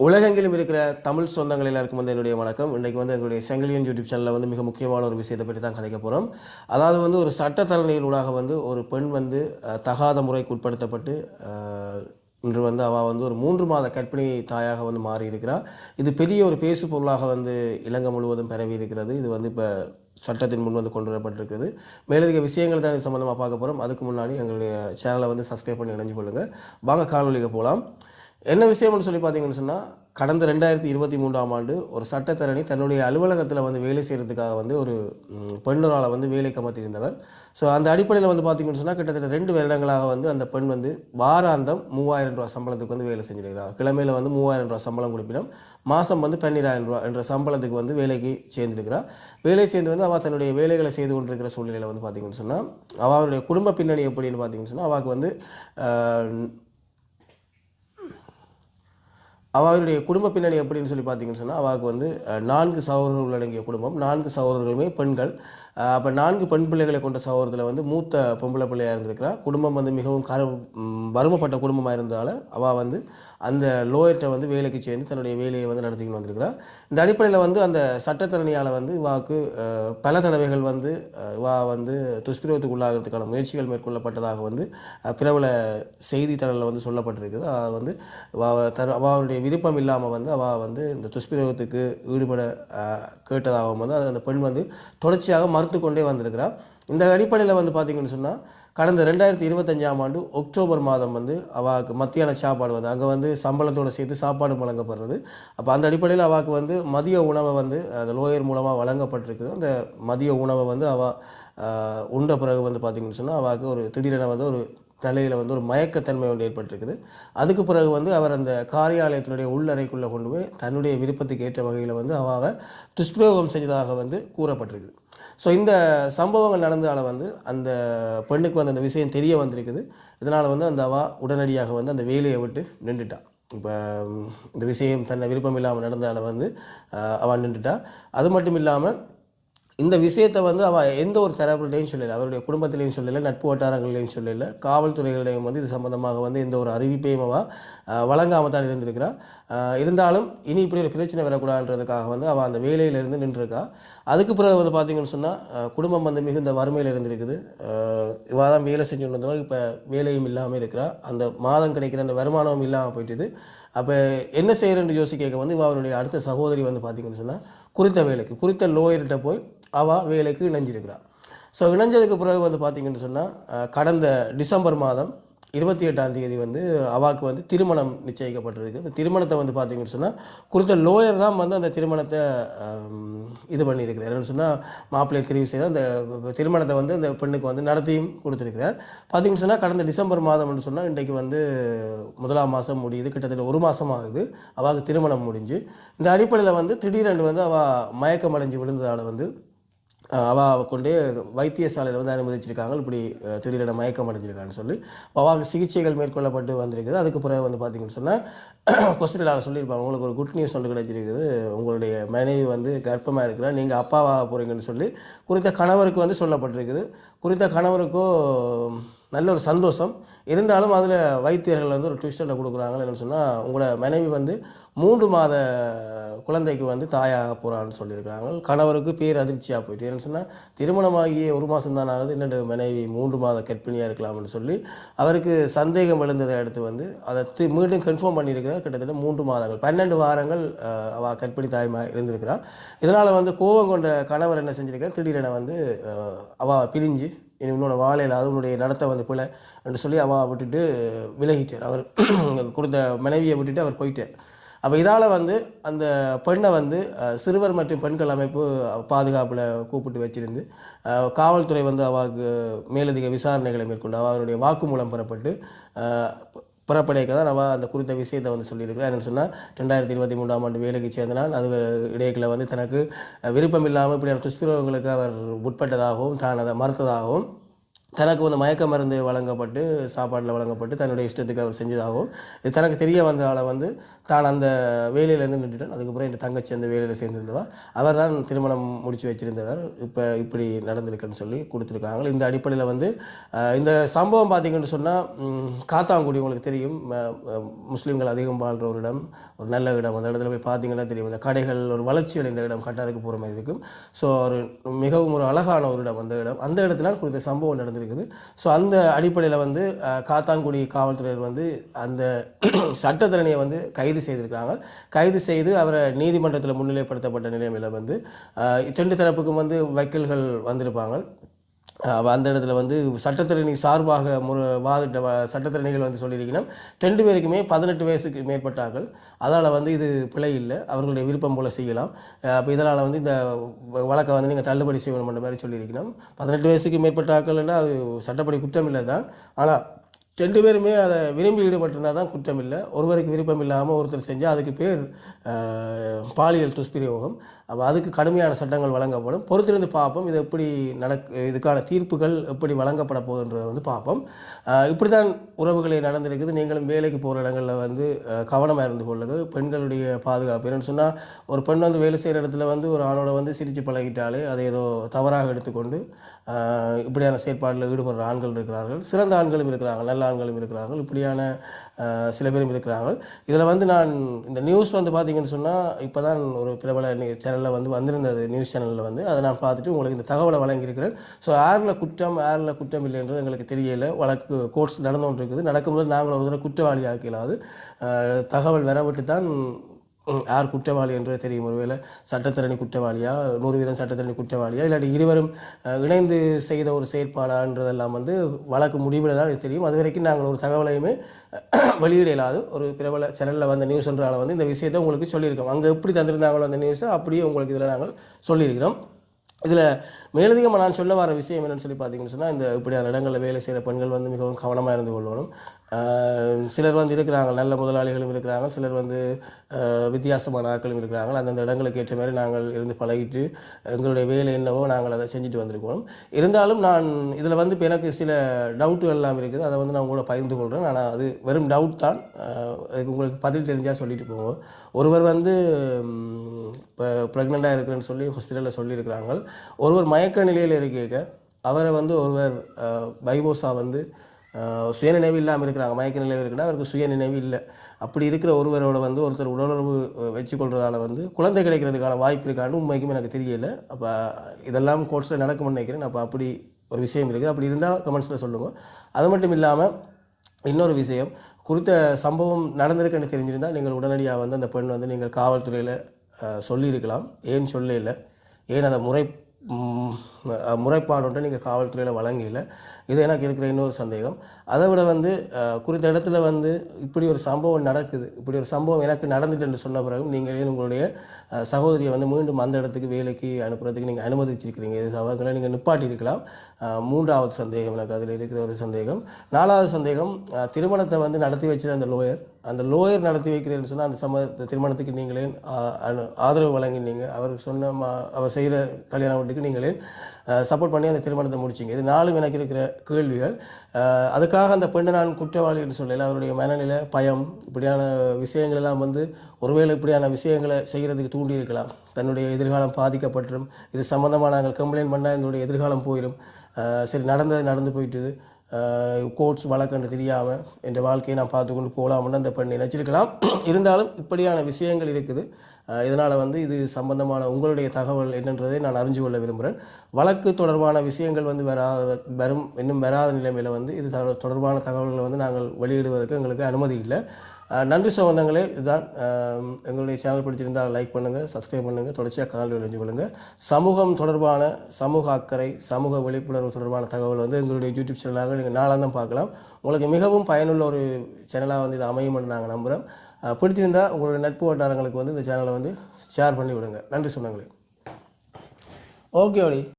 உலகெங்கிலும் இருக்கிற தமிழ் சொந்தங்கள் எல்லாருக்கும் என்னுடைய வணக்கம். இன்றைக்கு எங்களுடைய செங்கலியன் யூடியூப் சேனலில் மிக முக்கியமான ஒரு விஷயத்தை பற்றி தான் கதைக்க போகிறோம். அதாவது ஒரு சட்டத்தரணியினூடாக ஒரு பெண் தகாத முறைக்கு உட்படுத்தப்பட்டு இன்று அவள் ஒரு 3 மாத கர்ப்பிணி தாயாக மாறி இருக்கிறார். இது பெரிய ஒரு பேசு பொருளாக இலங்கை முழுவதும் பரவி இருக்கிறது. இது இப்போ சட்டத்தின் முன் கொண்டு வரப்பட்டிருக்கிறது. மேலதிக விஷயங்கள் தான் இது சம்மந்தமாக பார்க்க போகிறோம். அதுக்கு முன்னாடி எங்களுடைய சேனலை சப்ஸ்கிரைப் பண்ணி இணைஞ்சு கொள்ளுங்கள். வாங்க காணொலிக்கு போகலாம். என்ன விஷயம்னு சொல்லி பார்த்தீங்கன்னு சொன்னால், கடந்த 2023ஆம் ஆண்டு ஒரு சட்டத்தரணி தன்னுடைய அலுவலகத்தில் வேலை செய்கிறதுக்காக ஒரு பெண்ணொராளை வேலைக்கு அமர்த்தியிருந்தவர். ஸோ அந்த அடிப்படையில் பார்த்தீங்கன்னு சொன்னால், கிட்டத்தட்ட 2 வருடங்களாக அந்த பெண் வாராந்தம் ரூ. 3000 சம்பளத்துக்கு வேலை செஞ்சிருக்கிறார். கிழமையில் ரூ. 3000 சம்பளம் கொடுப்பினோம், மாதம் ரூ. 12000 என்ற சம்பளத்துக்கு வேலைக்கு சேர்ந்திருக்கிறார். வேலை சேர்ந்து அவள் தன்னுடைய வேலைகளை செய்து கொண்டிருக்கிற சூழ்நிலையில் பார்த்தீங்கன்னு சொன்னால், அவளுடைய குடும்ப பின்னணி எப்படின்னு பார்த்தீங்கன்னு சொன்னால், அவளுடைய குடும்ப பின்னணி எப்படின்னு சொல்லி பார்த்தீங்கன்னு சொன்னால், அவளுக்கு 4 சகோதரர்கள் உள்ளடங்கிய குடும்பம். 4 சகோதரர்களுமே பெண்கள். அப்போ 4 பெண் பிள்ளைகளை கொண்ட சகோதரத்தில் மூத்த பொம்பளை பிள்ளையாக இருந்திருக்கிறார். குடும்பம் மிகவும் வறுமைப்பட்ட குடும்பமாக இருந்ததால் அவள் அந்த லோயர்கிட்ட வேலைக்கு சேர்ந்து தன்னுடைய வேலையை நடத்திக்கிட்டு வந்திருக்கிறார். இந்த அடிப்படையில் அந்த சட்டத்தரணியால் இவாவுக்கு பல தடவைகள் இவா துஷ்பிரயோகத்துக்கு உள்ளாகிறதுக்கான முயற்சிகள் மேற்கொள்ளப்பட்டதாக பிரபல செய்தித்தாளில் சொல்லப்பட்டிருக்குது. அவளுடைய விருப்பம் இல்லாமல் அவள் இந்த துஷ்பிரயோகத்துக்கு ஈடுபட கேட்டதாகவும் அது அந்த பெண் தொடர்ச்சியாக மறுத்து கொண்டே வந்திருக்கிறார். இந்த அடிப்படையில் பார்த்தீங்கன்னு சொன்னால், கடந்த 2025ஆம் ஆண்டு அக்டோபர் மாதம் அவளுக்கு மத்தியான சாப்பாடு அங்கே சம்பளத்தோடு சேர்த்து சாப்பாடு வழங்கப்படுறது. அப்போ அந்த அடிப்படையில் அவளுக்கு மதிய உணவை அந்த லோயர் மூலமாக வழங்கப்பட்டிருக்குது. அந்த மதிய உணவை அவள் உண்ட பிறகு பார்த்தீங்கன்னு சொன்னால், அவளுக்கு ஒரு திடீரென ஒரு தலையில் ஒரு மயக்கத்தன்மை ஏற்பட்டிருக்குது. அதுக்கு பிறகு அவர் அந்த காரியாலயத்தினுடைய உள்ளறைக்குள்ளே கொண்டு போய் தன்னுடைய விருப்பத்துக்கு ஏற்ற வகையில் அவளை துஷ்பிரயோகம் செஞ்சதாக கூறப்பட்டிருக்குது. ஸோ இந்த சம்பவங்கள் நடந்ததால் அந்த பெண்ணுக்கு அந்த விஷயம் தெரிய வந்திருக்குது. இதனால் அந்த அவள் உடனடியாக அந்த வேலையை விட்டு நின்றுட்டாள். இப்போ இந்த விஷயம் தன்னை விருப்பம் இல்லாமல் நடந்ததால் அவள் நின்றுட்டாள். அது மட்டும் இல்லாமல் இந்த விஷயத்தை அவள் எந்த ஒரு தரப்புலையும் சொல்லலை, அவருடைய குடும்பத்திலையும் சொல்லலை, நட்பு வட்டாரங்களையும் சொல்லலை, காவல்துறைகளையும் இது சம்மந்தமாக எந்த ஒரு அறிவிப்பையும் அவள் வழங்காமல் தான் இருந்திருக்கிறாள். இருந்தாலும் இனி இப்படி ஒரு பிரச்சனை வரக்கூடாதுன்றதுக்காக அவள் அந்த வேலையிலேருந்து நின்றுருக்கா. அதுக்கு பிறகு பார்த்தீங்கன்னு சொன்னால், குடும்பம் மிகுந்த வறுமையில் இருந்திருக்குது. இவள் தான் வேலை செஞ்சு வந்தவங்க இப்போ வேலையும் இல்லாமல் இருக்கிறா. அந்த மாதம் கிடைக்கிற அந்த வருமானமும் இல்லாமல் போயிட்டுது. அப்போ என்ன செய்கிறேன்னு யோசிக்க அவனுடைய அடுத்த சகோதரி பார்த்தீங்கன்னு சொன்னால், குறித்த லோயர்கிட்ட போய் அவள் வேலைக்கு இணைஞ்சிருக்கிறாள். ஸோ இணைஞ்சதுக்கு பிறகு பார்த்தீங்கன்னு சொன்னால், கடந்த டிசம்பர் மாதம் 28ஆம் தேதி அவளுக்கு திருமணம் நிச்சயிக்கப்பட்டிருக்கு. இந்த திருமணத்தை பார்த்தீங்கன்னு சொன்னால், குறித்த லோயர் தான் அந்த திருமணத்தை இது பண்ணியிருக்கிறார். என்னென்னு சொன்னால், மாப்பிள்ளையை தெரிவு செய்து அந்த திருமணத்தை அந்த பெண்ணுக்கு நடத்தியும் கொடுத்துருக்கிறார். பார்த்தீங்கன்னு சொன்னால், கடந்த டிசம்பர் மாதம்னு சொன்னால், இன்றைக்கு 1ஆம் மாதம் முடியுது. கிட்டத்தட்ட 1 மாதம் ஆகுது அவளுக்கு திருமணம் முடிஞ்சு. இந்த அடிப்படையில் திடீரென்று அவள் மயக்கம் அடைஞ்சு விழுந்ததால் அவள் கொண்டே வைத்தியசாலையில் அனுமதிச்சிருக்காங்க. இப்படி திடீரென மயக்கம் அடைஞ்சிருக்கான்னு சொல்லி அவளுக்கு சிகிச்சைகள் மேற்கொள்ளப்பட்டு வந்திருக்குது. அதுக்கு பிறகு பார்த்தீங்கன்னு சொன்னால், ஹாஸ்பிட்டலால் சொல்லியிருப்பாங்க, உங்களுக்கு ஒரு குட் நியூஸ் ஒன்று கிடைச்சிருக்குது, உங்களுடைய மனைவி கர்ப்பமாக இருக்கிறா, நீங்கள் அப்பாவாக போகிறீங்கன்னு சொல்லி குறித்த கணவருக்கு சொல்லப்பட்டிருக்குது. குறித்த கணவருக்கோ நல்ல ஒரு சந்தோஷம். இருந்தாலும் அதில் வைத்தியர்கள் ஒரு ட்விஸ்டரை கொடுக்குறாங்க. என்னென்னு சொன்னால், உங்களோட மனைவி 3 மாத குழந்தைக்கு தாயாக போகிறான்னு சொல்லியிருக்கிறாங்க. கணவருக்கு பேர் அதிர்ச்சியாக போயிட்டு, என்னென்னு சொன்னால், திருமணமாகிய 1 மாதம் தான் ஆகுது, என்னோட மனைவி 3 மாத கர்ப்பிணியாக இருக்கலாம்னு சொல்லி அவருக்கு சந்தேகம் எழுந்ததை அடுத்து அதை மீண்டும் கன்ஃபார்ம் பண்ணியிருக்கிறார். கிட்டத்தட்ட 3 மாதங்கள் 12 வாரங்கள் அவள் கர்ப்பிணி தாய்மாக இருந்திருக்கிறார். இதனால் கோபம் கொண்ட கணவர் என்ன செஞ்சிருக்கார், திடீரென அவள் பிரிஞ்சு இனி உன்னோட வாழையில் அது உன்னுடைய நடத்தை பிழை என்று சொல்லி அவள் விட்டுட்டு விலகிட்டார். அவர் கொடுத்த மனைவியை விட்டுட்டு அவர் போயிட்டார். அப்போ இதால் அந்த பெண்ணை சிறுவர் மற்றும் பெண்கள் அமைப்பு பாதுகாப்பில் கூப்பிட்டு வச்சிருந்து காவல்துறை அவளுக்கு மேலதிக விசாரணைகளை மேற்கொண்டு அவனுடைய வாக்குமூலம் பெறப்பட்டு புறப்படைக்க தான் அவள் அந்த குறித்த விஷயத்தை சொல்லியிருக்கிறார். என்னென்னு சொன்னால், 2023ஆம் ஆண்டு வேலைக்கு சேர்ந்தனால் அது இடையில தனக்கு விருப்பம் இல்லாமல் இப்படியான துஷ்பிரயோகங்களுக்கு அவர் உட்பட்டதாகவும் தான் அதை மறுத்ததாகவும் தனக்கு வந்து மயக்க மருந்து வழங்கப்பட்டு சாப்பாட்டில் வழங்கப்பட்டு தன்னுடைய இஷ்டத்துக்கு அவர் செஞ்சதாகவும் இது தனக்கு தெரிய வந்த ஆளை வந்து தான் அந்த வேலையிலேருந்து நின்றுட்டேன். அதுக்கப்புறம் என் தங்கச்சி அந்த வேலையில் சேர்ந்திருந்தவா அவர் தான் திருமணம் முடித்து வச்சிருந்தவர். இப்போ இப்படி நடந்திருக்குன்னு சொல்லி கொடுத்துருக்காங்க. இந்த அடிப்படையில் வந்து இந்த சம்பவம் பார்த்திங்கன்னு சொன்னால் காத்தாங்குடி உங்களுக்கு தெரியும், முஸ்லீம்கள் அதிகம் வாழ்கிற ஒரு இடம், ஒரு நல்ல இடம். அந்த இடத்துல போய் பார்த்தீங்கன்னா தெரியும், இந்த கடைகள் ஒரு வளர்ச்சி அடைந்த இடம், கட்டாருக்கு போகிற மாதிரி இருக்கும். ஸோ ஒரு மிகவும் ஒரு அழகான ஒரு இடம் அந்த இடம். அந்த இடத்துல குறித்த சம்பவம் நடந்திருக்கு. ஸோ அந்த அடிப்படையில் வந்து காத்தான்குடி காவல்துறையினர் வந்து அந்த சட்டத்தரணியை வந்து கைது செய்திருக்காங்க. கைது செய்து அவரை நீதிமன்றத்தில் முன்னிலைப்படுத்தப்பட்ட நிலைமையில் வந்து 2 தரப்புக்கும் வந்து வக்கீல்கள் வந்திருப்பாங்க. அந்த இடத்துல வந்து சட்டத்தரணி சார்பாக வாதிட்ட சட்டத்தரணிகள் வந்து சொல்லியிருக்கணும் 2 பேருக்குமே 18 வயசுக்கு மேற்பட்டார்கள். அதால் வந்து இது பிழை இல்லை, அவர்களுடைய விருப்பம் போல் செய்யலாம். அப்போ இதனால் வந்து இந்த வழக்கை வந்து நீங்கள் தள்ளுபடி செய்யணும்ன்ற மாதிரி சொல்லியிருக்கணும். 18 வயசுக்கு மேற்பட்டாக்கள்னால் அது சட்டப்படி குற்றம் இல்லை தான். ஆனால் 2 பேருமே அதை விரும்பி ஈடுபட்டிருந்தால் தான் குற்றம் இல்லை. ஒருவருக்கு விருப்பம் இல்லாமல் ஒருத்தர் செஞ்சால் அதுக்கு பேர் பாலியல் துஷ்பிரயோகம். அப்போ அதுக்கு கடுமையான சட்டங்கள் வழங்கப்படும். பொறுத்திருந்து பார்ப்போம் இது எப்படி இதுக்கான தீர்ப்புகள் எப்படி வழங்கப்பட போகுதுன்றதை வந்து பார்ப்போம். இப்படி தான் உறவுகளை நடந்திருக்குது. நீங்களும் வேலைக்கு போகிற இடங்களில் வந்து கவனமாக இருந்து கொள்ளுங்க. பெண்களுடைய பாதுகாப்பு என்னென்னு சொன்னால், ஒரு பெண் வந்து வேலை செய்கிற இடத்துல வந்து ஒரு ஆணோட வந்து சிரித்து பழகிட்டாலே அதை ஏதோ தவறாக எடுத்துக்கொண்டு இப்படியான செயற்பாட்டில் ஈடுபடுற ஆண்கள் இருக்கிறார்கள். சிறந்த ஆண்களும் இருக்கிறாங்க, நல்ல ஆண்களும் இருக்கிறார்கள். இப்படியான சில பேரும் இருக்கிறாங்க. இதில் வந்து நான் இந்த நியூஸ் வந்து பார்த்திங்கன்னு சொன்னால், இப்போ தான் ஒரு பிரபல சேனலில் வந்து வந்திருந்தது, நியூஸ் சேனலில் வந்து அதை நான் பார்த்துட்டு உங்களுக்கு இந்த தகவலை வழங்கியிருக்கிறேன். ஸோ யாரில் குற்றம் இல்லைன்றது எங்களுக்கு தெரியலை. வழக்கு கோர்ட்ஸ் நடந்து கொண்டு இருக்குது. நடக்கும்போது நாங்கள் ஒரு தடவை குற்றவாளி ஆக்கலாது தகவல் வரவிட்டு தான் யார் குற்றவாளி என்று தெரியும். ஒருவேளை சட்டத்தரணி குற்றவாளியா, 100% சட்டத்தரணி குற்றவாளியா, இல்லாட்டி இருவரும் இணைந்து செய்த ஒரு செயற்பாடான்றதெல்லாம் வந்து வழக்கு முடிவில் தான் தெரியும். அது வரைக்கும் நாங்கள் ஒரு தகவலையுமே வெளியிட இயலாது. ஒரு பிரபல சேனலில் வந்த நியூஸ் என்றால் வந்து இந்த விஷயத்தை உங்களுக்கு சொல்லியிருக்கோம். அங்கே எப்படி தந்திருந்தாங்களோ அந்த நியூஸை அப்படியே உங்களுக்கு இதில் நாங்கள் சொல்லியிருக்கிறோம். இதில் மேலதிகமாக நான் சொல்ல வர விஷயம் என்னென்னு சொல்லி பார்த்தீங்கன்னு சொன்னால், இந்த இப்படியான இடங்களில் வேலை செய்கிற பெண்கள் வந்து மிகவும் கவனமாக இருந்து கொள்ளணும். சிலர் வந்து இருக்கிறாங்க, நல்ல முதலாளிகளும் இருக்கிறாங்க, சிலர் வந்து வித்தியாசமான ஆட்களும் இருக்கிறாங்க. அந்தந்த இடங்களுக்கு ஏற்ற மாதிரி நாங்கள் இருந்து பழகிட்டு எங்களுடைய வேலை என்னவோ நாங்கள் அதை செஞ்சுட்டு வந்திருக்கோம். இருந்தாலும் நான் இதில் வந்து இப்போ எனக்கு சில டவுட்டுகள் எல்லாம் இருக்குது. அதை வந்து நான் உங்களோட பகிர்ந்து கொள்கிறேன். ஆனால் அது வெறும் டவுட் தான், அதுக்கு உங்களுக்கு பதில் தெரிஞ்சால் சொல்லிட்டு போவோம். ஒருவர் வந்து இப்போ ப்ரெக்னெண்ட்டாக இருக்கிறேன்னு சொல்லி ஹாஸ்பிட்டலில் சொல்லியிருக்கிறாங்க. ஒருவர் மயக்க நிலையில் இருக்க அவரை வந்து ஒருவர் பைபோஸா வந்து சுயநினைவு இல்லாமல் இருக்கிறாங்க. மயக்க நிலையில் இருக்குன்னா அவருக்கு சுயநினைவு இல்லை. அப்படி இருக்கிற ஒருவரோட வந்து ஒருத்தர் உடலுறவு வச்சுக்கொள்றதால வந்து குழந்தை கிடைக்கிறதுக்கான வாய்ப்பு இருக்கான்னு உண்மைக்கும் எனக்கு தெரியலை. அப்போ இதெல்லாம் கோர்ட்ஸில் நடக்கும்னு நினைக்கிறேன். அப்போ அப்படி ஒரு விஷயம் இருக்குது. அப்படி இருந்தால் கமெண்ட்ஸில் சொல்லுங்கள். அது மட்டும் இல்லாமல் இன்னொரு விஷயம், குறித்த சம்பவம் நடந்திருக்குன்னு தெரிஞ்சிருந்தால் நீங்கள் உடனடியாக வந்து அந்த பெண் வந்து நீங்கள் காவல்துறையில் சொல்லியிருக்கலாம். ஏன் சொல்லலை, ஏன் அதை முறைப்பாடு நீங்கள் காவல்துறையில் வழங்கலை, இது எனக்கு இருக்கிற இன்னொரு சந்தேகம். அதை விட வந்து குறித்த இடத்துல வந்து இப்படி ஒரு சம்பவம் நடக்குது, இப்படி ஒரு சம்பவம் எனக்கு நடந்துட்டு சொன்ன பிறகு நீங்கள் ஏன் உங்களுடைய சகோதரியை வந்து மீண்டும் அந்த இடத்துக்கு வேலைக்கு அனுப்புறதுக்கு நீங்கள் அனுமதிச்சிருக்கிறீங்க? இது அவங்களை நீங்கள் நிப்பாட்டியிருக்கலாம். 3வது சந்தேகம் எனக்கு அதில் இருக்கிற ஒரு சந்தேகம். 4வது சந்தேகம், திருமணத்தை வந்து நடத்தி வச்சது அந்த லோயர் நடத்தி வைக்கிறேன்னு சொன்னால் அந்த திருமணத்துக்கு நீங்களே ஆதரவு வழங்கினீங்க. அவருக்கு சொன்ன அவர் செய்கிற கல்யாண வீட்டுக்கு நீங்களே சப்போர்ட் பண்ணி அந்த திருமணத்தை முடிச்சிங்க. இது 4 எனக்கு இருக்கிற கேள்விகள். அதுக்காக அந்த பெண்ணை நான் குற்றவாளின்னு சொல்லலை. அவருடைய மனநிலை, பயம், இப்படியான விஷயங்கள் எல்லாம் வந்து ஒருவேளை இப்படியான விஷயங்களை செய்கிறதுக்கு தூண்டி இருக்கலாம். தன்னுடைய எதிர்காலம் பாதிக்கப்பட்டுரும், இது சம்மந்தமாக நாங்கள் கம்ப்ளைண்ட் பண்ணால் எங்களுடைய எதிர்காலம் போயிடும், சரி நடந்து போயிட்டுது, கோர்ட்ஸ் வழக்குன்னு தெரியாமல் என் வாழ்க்கையை நான் பார்த்து கொண்டு போகலாம்னு அந்த பெண் நினைச்சிருக்கலாம். இருந்தாலும் இப்படியான விஷயங்கள் இருக்குது. இதனால் வந்து இது சம்பந்தமான உங்களுடைய தகவல் என்னன்றதை நான் அறிஞ்சு கொள்ள விரும்புகிறேன். வழக்கு தொடர்பான விஷயங்கள் வந்து இன்னும் வராத நிலைமையில் வந்து இது தொடர்பான தகவல்களை வந்து நாங்கள் வெளியிடுவதற்கு எங்களுக்கு அனுமதி இல்லை. நன்றி சொந்தங்களே. இதுதான் எங்களுடைய சேனல் பிடிச்சிருந்தால் லைக் பண்ணுங்கள், சப்ஸ்கிரைப் பண்ணுங்கள், தொடர்ச்சியாக காணொலி அறிஞ்சு கொள்ளுங்கள். சமூகம் தொடர்பான சமூக அக்கறை, சமூக விழிப்புணர்வு தொடர்பான தகவல் வந்து எங்களுடைய யூடியூப் சேனலாக நீங்கள் நாளாக பார்க்கலாம். உங்களுக்கு மிகவும் பயனுள்ள ஒரு சேனலாக வந்து இது அமையும் என்று நாங்கள் நம்புகிறோம். பிடிச்சிருந்தால் உங்களுடைய நட்பு வட்டாரங்களுக்கு வந்து இந்த சேனலை வந்து ஷேர் பண்ணி விடுங்க. நன்றி சொந்தங்களே. ஓகே.